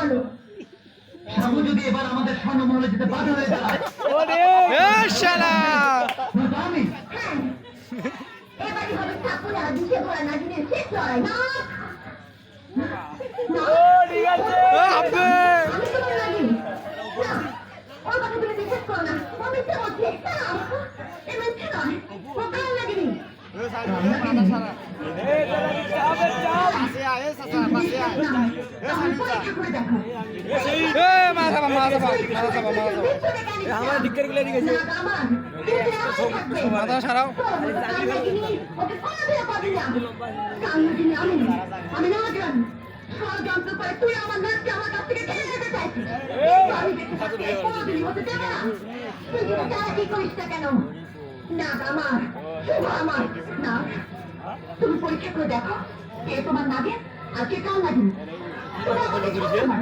ভালো। সাবু যদি এবার আমাদের স্বর্ণমহলে যেতে বাধা হয়ে যায় শালা আমি হ্যাঁ, এবারই হবে সাপুরা দিশে ভরা নাগিনের শেষ লড়াই। না আবে আমি তোমার নাগিন। না, ওর কথা তুমি বিশ্বাস করো না। ও মিথ্যে বলছে। না, এ মিথ্যে নয়। ও কাল নাগিনি। আমি পরীক্ষা করে দেখো। আমার দিকের গুলো দিকে না, আমার। কিন্তু আমার থাকবে। মাথা সারাও কাল নাগিনি, ওকে কোনোদিনও পাবি না। কাল নাগিনি আমি। আমি না জানি। ষড়যন্ত্র করে তুই আমার নাচকে আমার কাছ থেকে কেড়ে নিতে চাইছিস। আমি দেখতে পাচ্ছি কোনোদিনই হতে দেবে না। তুই যদি চালাকি করিস না কেন? না আমার, শুভ আমার। না, তুমি পরীক্ষা করে দেখো কে তোমার নাগে আর কে কাল নাগিনি। তোরা আমাকে ঠকাচ্ছ না।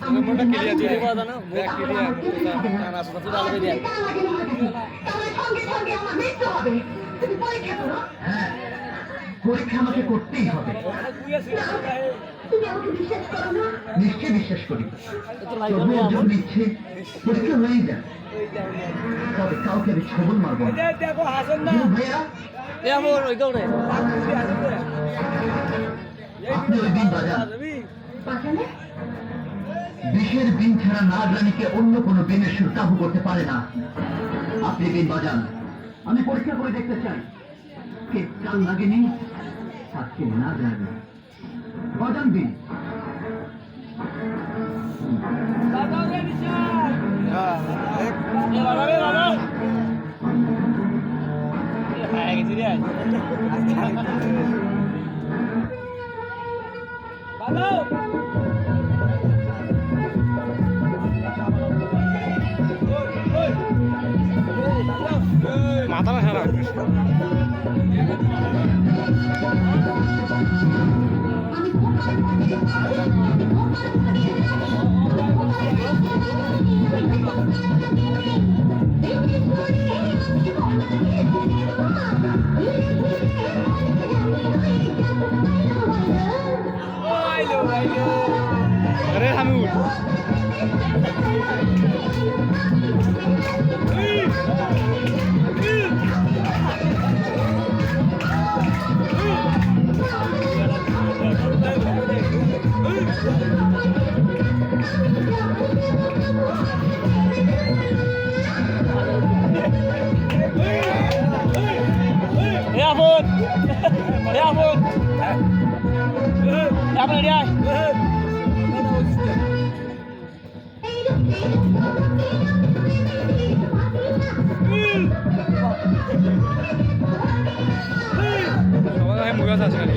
আমি যদি নাগিন হই, তাহলে আমার কিছুই হবে না। আর যদি কাল নাগিনি হয়ে থাকি, তাহলে সঙ্গে সঙ্গে আমার মৃত্যু হবে। তুমি পরীক্ষা করো। হ্যাঁ পরীক্ষা আমাকে করতেই হবে। না, তুমি আমাকে বিশ্বাস করো না। নিশ্চয়ই বিশ্বাস করি তবুও যখন ইচ্ছে পরীক্ষা হয়েই যায় তবে কাউকে আমি ছবল মারবো না দেখো হাসেন না ভাইয়া ওই দৌড়ে আপনি ওই দিন বাজান বাঁচালে বিষের বিন ছাড়া নাগরানীকে অন্য কোনো বিনের সুর কাবু করতে পারে না। আপনি বিন বাজান, আমি পরীক্ষা করে দেখতে চাই কে কাল লাগেনি আর কে নাগরানী। বাজান বিন। মাথাটা সারা আরে হামিদ সবাই মুখ আছে আজকাল